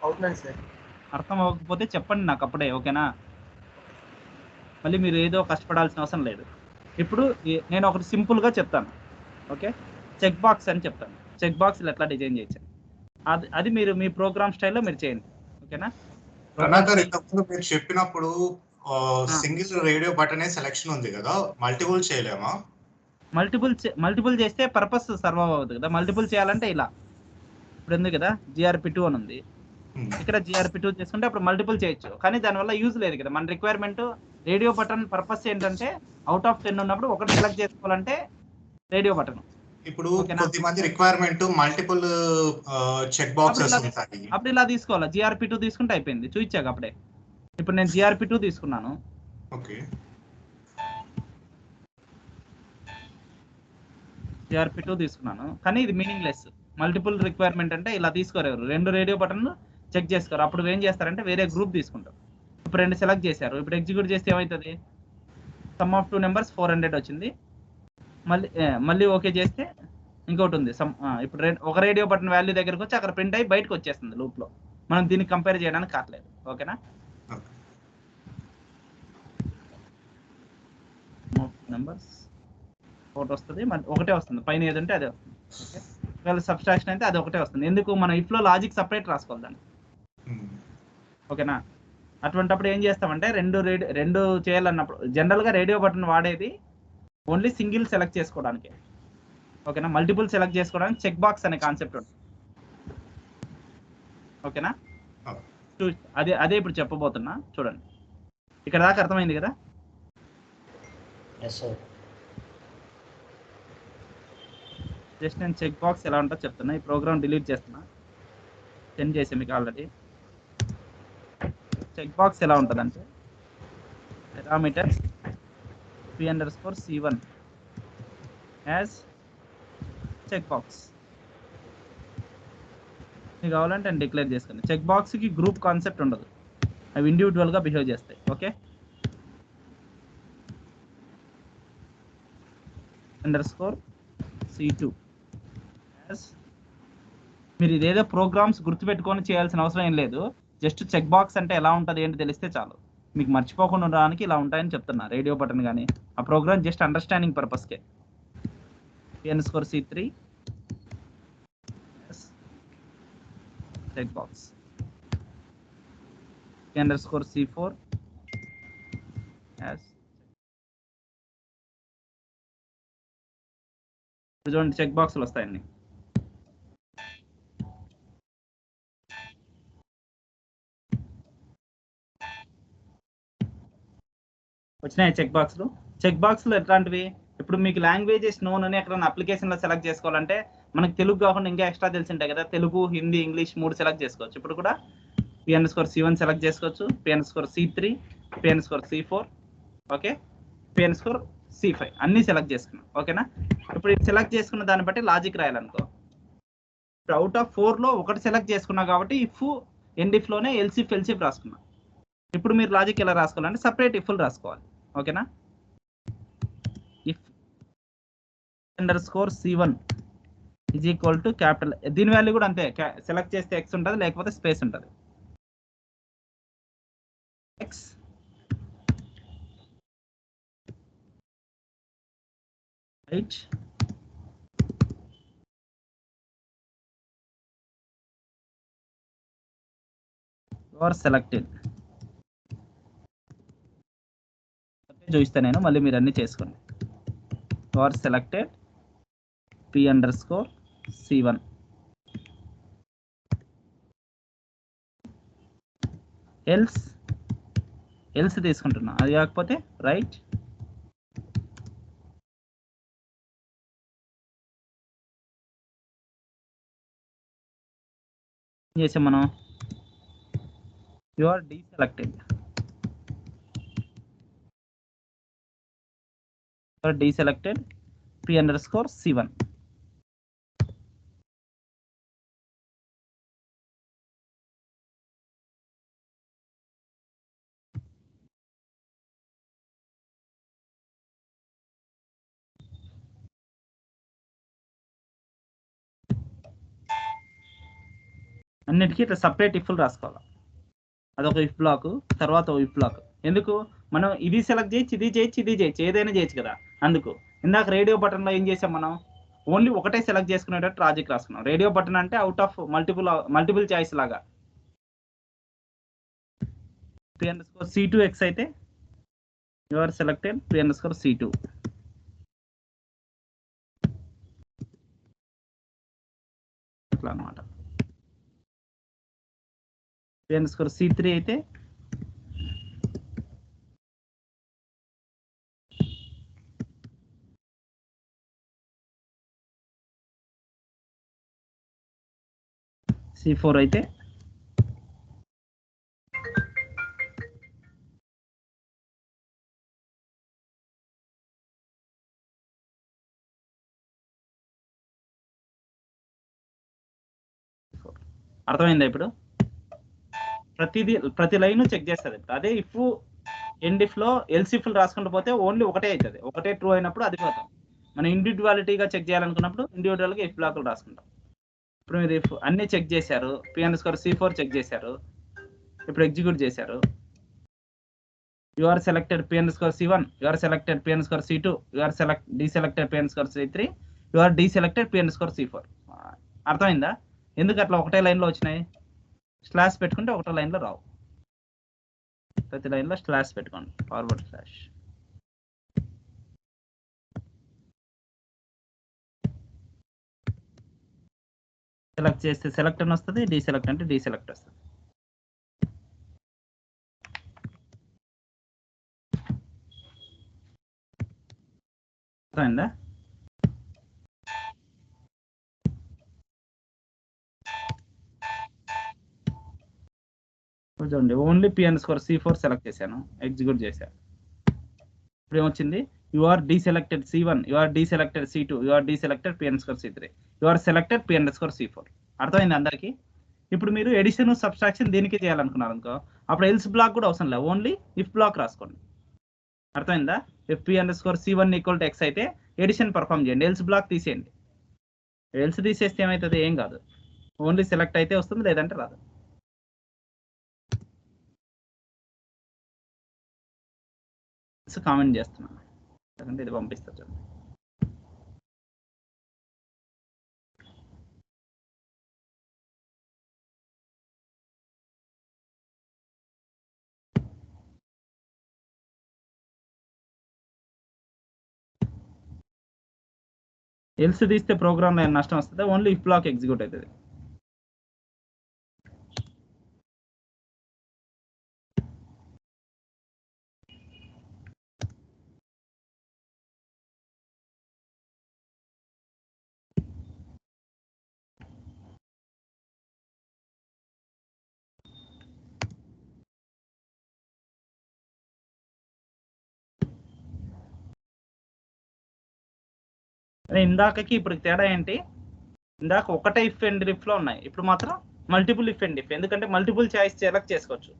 అవుతుందండి సార్. అర్థం అవ్వకపోతే చెప్పండి నాకు అప్పుడే. ఓకేనా? మళ్ళీ మీరు ఏదో కష్టపడాల్సిన అవసరం లేదు. ఇప్పుడు నేను ఒకటి సింపుల్‌గా చెప్తాను. ఓకే. చెక్ బాక్స్ అని చెప్తాను. చెక్ బాక్స్‌లు ఎట్లా డిజైన్ చేయొచ్చు. అది మీరు మీ ప్రోగ్రామ్ స్టైల్‌లో మీరు చేయండి. ఓకేనా? ప్రోగ్రామ్ రన్నాకర్ స్టైల్ ఇంతకుముందు మీరు చెప్పినప్పుడు ఆ! సింగిల్ రేడియో బటనే సెలక్షన్ ఉంది కదా, మల్టిపుల్ చేయలేమా? మల్టిపుల్ చేస్తే పర్పస్ సర్వ్ అవ్వదు కదా! మల్టిపుల్ చేయాలంటే ఇలా. ఇప్పుడు ఉంది కదా! జీఆర్‌పీ2 అని ఉంది. ఇక్కడ జీఆర్‌పీ2 చేసుకుంటే అప్పుడు మల్టిపుల్ చేయొచ్చు. కానీ దానివల్ల యూజ్ లేదు కదా! మన రిక్వైర్‌మెంట్ రేడియో బటన్ పర్పస్ ఏంటంటే ఔట్ ఆఫ్ 10 ఉన్నప్పుడు ఒకటి సెలెక్ట్ చేసుకోవాలంటే రేడియో బటన్. ఇప్పుడు ఓకేనా? కొద్దిమంది రిక్వైర్మెంట్ మల్టిపుల్ చెక్ బాక్సెస్ ఉంటాయి. అప్పుడు ఇలా తీసుకోవాలా. జీఆర్‌పీ2 తీసుకుంటే అయిపోయింది. చూయించాక అప్పుడే. ఇప్పుడు నేను జీఆర్‌పీ2 తీసుకున్నాను. ఓకే. జీఆర్‌పీ2 తీసుకున్నాను. కానీ ఇది మీనింగ్‌లెస్. మల్టిపుల్ రిక్వైర్మెంట్ అంటే ఇలా తీసుకోరు ఎవరు. 2 రేడియో బటన్లు చెక్ చేసుకోరు. అప్పుడు ఏం చేస్తారంటే వేరే గ్రూప్ తీసుకుంటారు. ఇప్పుడు 2 సెలెక్ట్ చేశారు. ఇప్పుడు ఎగ్జిక్యూట్ చేస్తే ఏమైతది? సమ్ ఆఫ్ 2 నంబర్స్ 400 వచ్చింది. మళ్ళీ ఓకే చేస్తే ఇంకోటి ఉంది. ఇప్పుడు ఒక రేడియో బటన్ వాల్యూ దగ్గరికి వచ్చి అక్కడ ప్రింట్ అయ్యి బయటకు వచ్చేస్తుంది లూప్‌లో. మనం దీన్ని కంపేర్ చేయడానికి కాట్లేదు. ఓకేనా? నంబర్స్ ఒకటి వస్తుంది. ఒకటే వస్తుంది. పైన ఏదంటే అదే వస్తుంది. ఓకే. ఒకవేళ సబ్‌స్ట్రాక్షన్ అయితే అది ఒకటే వస్తుంది. ఎందుకు మనం ఇఫ్‌లో లాజిక్ సెపరేట్ రాసుకోవాలి దాన్ని. ఓకేనా? అటువంటప్పుడు ఏం చేస్తామంటే రెండు చేయాలన్నప్పుడు జనరల్‌గా రేడియో బటన్ వాడేది ఓన్లీ సింగిల్ సెలెక్ట్ చేసుకోవడానికి. ఓకేనా? మల్టిపుల్ సెలెక్ట్ చేసుకోవడానికి చెక్ బాక్స్ అనే కాన్సెప్ట్ ఉంటుంది. ఓకేనా? అదే ఇప్పుడు చెప్పబోతున్నా చూడండి. ఇక్కడ దాకా అర్థమైంది కదా? జస్ట్ నేను చెక్ బాక్స్ ఎలా ఉంటుందో చెప్తున్నా. ఈ ప్రోగ్రామ్ డిలీట్ చేస్తున్నా. సెండ్ చేసా మీకు ఆల్రెడీ. చెక్ బాక్స్ ఎలా ఉంటుందంటే parameter p_c1 as check box. మీకు కావాలంటే నేను డిక్లేర్ చేసుకోండి. చెక్ బాక్స్కి గ్రూప్ కాన్సెప్ట్ ఉండదు. అవి ఇండివిజువల్గా బిహేవ్ చేస్తాయి. ఓకే. c2 మీరు ఇదేదో ప్రోగ్రామ్స్ గుర్తుపెట్టుకొని చేయాల్సిన అవసరం ఏం లేదు. జస్ట్ చెక్ బాక్స్ అంటే ఎలా ఉంటుంది ఏంటి తెలిస్తే చాలు. మీకు మర్చిపోకుండా ఉండడానికి ఇలా ఉంటాయని చెప్తున్నా. రేడియో బటన్ కానీ ఆ ప్రోగ్రామ్ జస్ట్ అండర్స్టాండింగ్ పర్పస్కే. p_c3 check box. p_c4 చూడండి చెక్ బాక్స్లు వస్తాయండి. వచ్చినాయి చెక్ బాక్స్లు. చెక్ బాక్స్లు ఎట్లాంటివి? ఇప్పుడు మీకు లాంగ్వేజెస్ నోన్ అని ఎక్కడైనా అప్లికేషన్లో సెలెక్ట్ చేసుకోవాలంటే మనకి తెలుగు కాకుండా ఇంకా ఎక్స్ట్రా తెలిసి ఉంటాయి కదా. తెలుగు, హిందీ, ఇంగ్లీష్ 3 సెలెక్ట్ చేసుకోవచ్చు. ఇప్పుడు కూడా p_c1 సెలెక్ట్ చేసుకోవచ్చు, p_c3, p_c4, ఓకే, p_c5 అన్నీ సెలెక్ట్ చేసుకున్నాం. ఓకేనా? ఇప్పుడు ఇది సెలెక్ట్ చేసుకున్న దాన్ని బట్టి లాజిక్ రాయాలనుకో. ఇప్పుడు అవుట్ ఆఫ్ 4లో ఒకటి సెలెక్ట్ చేసుకున్నా కాబట్టి ఇఫ్ ఎండ్ ఇఫ్లోనే ఎల్సిఫ్ రాసుకున్నా. ఇప్పుడు మీరు లాజిక్ ఎలా రాసుకోవాలంటే సపరేట్ ఇఫ్లు రాసుకోవాలి. ఓకేనా? If c1 is equal to capital, దీని వాల్యూ కూడా అంతే. సెలెక్ట్ చేస్తే ఎక్స్ ఉంటుంది, లేకపోతే స్పేస్ ఉంటుంది. ఎక్స్ రైట్ ఆర్ సెలెక్టెడ్ చూపిస్తాను నేను, మళ్ళీ మీరు అన్ని చేసుకోండి. ఆర్ సెలెక్టెడ్ p_c1 ఎల్స్ తీసుకుంటున్నా. అది కాకపోతే రైట్ ఏం చేసాం మనం? You are deselected. p_c1. అన్నిటికీ ఇట్లా సపరేట్ ఇఫ్లు రాసుకోవాలి. అదొక ఇఫ్ బ్లాక్, తర్వాత ఇఫ్ బ్లాక్. ఎందుకు మనం ఇది సెలెక్ట్ చేయొచ్చు, ఇది చేయొచ్చు, ఇది చేయొచ్చు, ఏదైనా చేయొచ్చు కదా. అందుకు ఇందాక రేడియో బటన్లో ఏం చేసాం, మనం ఓన్లీ ఒకటే సెలెక్ట్ చేసుకునేటట్టు లాజిక్ రాసుకున్నాం. రేడియో బటన్ అంటే అవుట్ ఆఫ్ మల్టిపుల్ చాయిస్ లాగా. p_c2x అయితే యు ఆర్ సెలెక్టెడ్ p_c2. అట్లా అనమాట. p_c3 అయితే c4 అయితే అర్థమైందా? ఇప్పుడు ప్రతి లైన్ చెక్ చేస్తుంది. ఇప్పుడు అదే ఇఫ్ ఎండ్ ఇఫ్ లో ఎల్స్ ఇఫ్లు రాసుకుంటూ పోతే ఓన్లీ ఒకటే అవుతుంది. ఒకటే ట్రూ అయినప్పుడు అది పోతాం. మనం ఇండివిజువాలిటీగా చెక్ చేయాలనుకున్నప్పుడు ఇండివిజువల్గా ఇఫ్ బ్లాక్లు రాసుకుంటాం. ఇప్పుడు మీరు ఇఫ్ అన్ని చెక్ చేశారు, p_c4 చెక్ చేశారు, ఇప్పుడు ఎగ్జిక్యూట్ చేశారు. You are selected p_c1, you are selected p_c2, you are deselected p_c3, you are deselected p_c4. అర్థమైందా? ఎందుకు అట్లా ఒకటే లైన్లో వచ్చినాయి? స్లాష్ పెట్టుకుంటే ఒకటే లైన్లో రావు. ప్రతి లైన్లో స్లాష్ పెట్టుకోండి, ఫార్వర్డ్ స్లాష్. సెలెక్ట్ చేస్తే సెలెక్ట్ అని వస్తుంది, డీసెలెక్ట్ అంటే డీసెలెక్ట్ వస్తుంది. అర్థమైందా? చూడండి, ఓన్లీ p_c4 సెలెక్ట్ చేశాను, ఎగ్జిక్యూట్ చేశాను. ఇప్పుడు ఏమొచ్చింది? You are deselected c1, you are deselected c2, you are deselected p_c3, you are selected p_c4. అర్థమైంది అందరికి? ఇప్పుడు మీరు ఎడిషన్ సబ్స్ట్రాక్షన్ దీనికి చేయాలనుకున్నారు అనుకో, అప్పుడు ఎల్స్ బ్లాక్ కూడా అవసరం లేదు, ఓన్లీ ఇఫ్ బ్లాక్ రాసుకోండి. అర్థమైందా? if p_c1 = x అయితే ఎడిషన్ పర్ఫామ్ చేయండి, ఎల్స్ బ్లాక్ తీసేయండి. ఎల్స్ తీసేస్తే ఏమవుతుంది? ఏం కాదు, ఓన్లీ సెలెక్ట్ అయితే వస్తుంది, లేదంటే రాదు. కామెంట్ చేస్తున్నాను, ఎందుకంటే ఇది పంపిస్తా చూడండి. ఎల్స్ తీస్తే ప్రోగ్రామ్లో ఏమైనా నష్టం వస్తుందా? ఓన్లీ ఇఫ్ బ్లాక్ ఎగ్జిక్యూట్ అవుతుంది. ఇందాకకి ఇప్పుడు తేడా ఏంటి? ఇందాక ఒకటే ఇఫ్ అండ్ ఇఫ్ లో ఉన్నాయి, ఇప్పుడు మాత్రం మల్టిపుల్ ఇఫ్ అండ్ ఇఫ్. ఎందుకంటే మల్టిపుల్ చాయిస్ సెలెక్ట్ చేసుకోవచ్చు,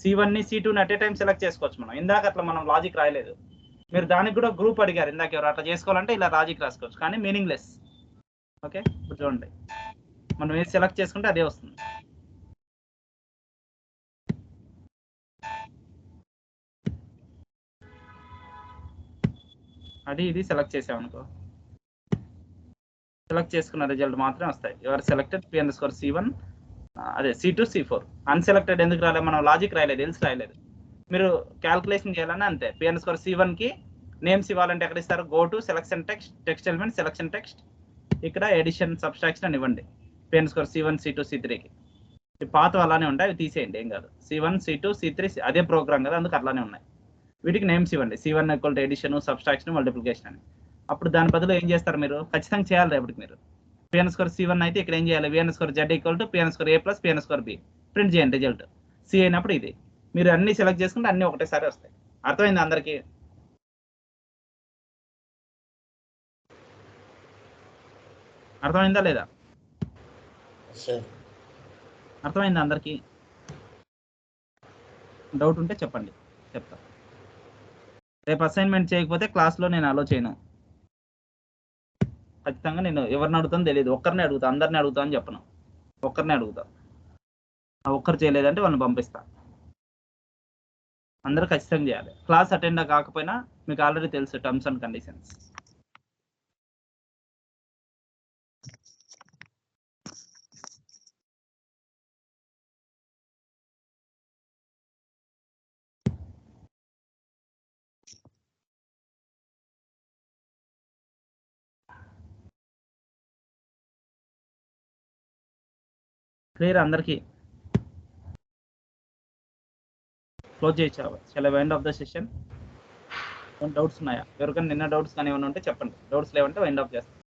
c1ని c2ని అట్ ఏ టైం సెలెక్ట్ చేసుకోవచ్చు. మనం ఇందాక అట్లా మనం లాజిక్ రాయలేదు. మీరు దానికి కూడా గ్రూప్ అడిగారు ఇందాక, ఎవరు అట్లా చేసుకోవాలంటే ఇలా లాజిక్ రాసుకోవచ్చు, కానీ మీనింగ్లెస్. ఓకే, ఇప్పుడు చూడండి, మనం ఏది సెలెక్ట్ చేసుకుంటే అదే వస్తుంది. అది ఇది సెలెక్ట్ చేసామనుకో, సెలెక్ట్ చేసుకున్న రిజల్ట్ మాత్రమే వస్తాయి. యువర్ సెలెక్టెడ్ p_c1, అదే c2 c4. అన్సెలెక్టెడ్ ఎందుకు రాలేదు? మనం లాజిక్ రాయలేదు, ఎల్స్ రాయలేదు. మీరు క్యాల్కులేషన్ చేయాలని అంతే. p_c1కి నేమ్స్ ఇవ్వాలంటే ఎక్కడ ఇస్తారు? Go to selection text element, selection text, ఇక్కడ ఎడిషన్ సబ్స్ట్రాక్షన్ అని ఇవ్వండి. p_c1 c2 c3కి పాత అలానే ఉంటాయి, అవి తీసేయండి, ఏం కాదు. c1 c2 c3 అదే ప్రోగ్రామ్ కదా, అందుకు అట్లానే ఉన్నాయి. వీటికి నేమ్స్ ఇవ్వండి, c1 = ఎడిషన్, సబ్స్ట్రాక్షన్, మల్టిప్లికేషన్ అని. అప్పుడు దాని బదులు ఏం చేస్తారు? మీరు ఖచ్చితంగా చేయాలి రేపటికి. మీరు p_c1 అయితే ఇక్కడ ఏం చేయాలి? v_z = p_a + p_b ప్రింట్ చేయండి రిజల్ట్. సి అయినప్పుడు ఇది. మీరు అన్ని సెలెక్ట్ చేసుకుంటే అన్ని ఒకటేసారి వస్తాయి. అర్థమైంది అందరికి? అర్థమైందా లేదా? అర్థమైందా అందరికి? డౌట్ ఉంటే చెప్పండి, చెప్తా. రేపు అసైన్మెంట్ చేయకపోతే క్లాస్లో నేను అలో చేయను. ఖచ్చితంగా నేను ఎవరిని అడుగుతాను తెలియదు, ఒక్కరిని అడుగుతా, అందరిని అడుగుతా అని చెప్పను, ఒక్కరిని అడుగుతా. ఒక్కరు చేయలేదంటే వాళ్ళని పంపిస్తా. అందరూ ఖచ్చితంగా చేయాలి. క్లాస్ అటెండ్ కాకపోయినా మీకు ఆల్రెడీ తెలుసు టర్మ్స్ అండ్ కండిషన్స్. క్లియర్ అందరికీ? క్లోజ్ చేయించావు. చాలా wind off the session. Doubts ఉన్నాయా? ఎవరికైనా నిన్న డౌట్స్ కానీ ఏమైనా ఉంటే చెప్పండి. డౌట్స్ లేవంటే వైండ్ ఆఫ్ చేస్తాను.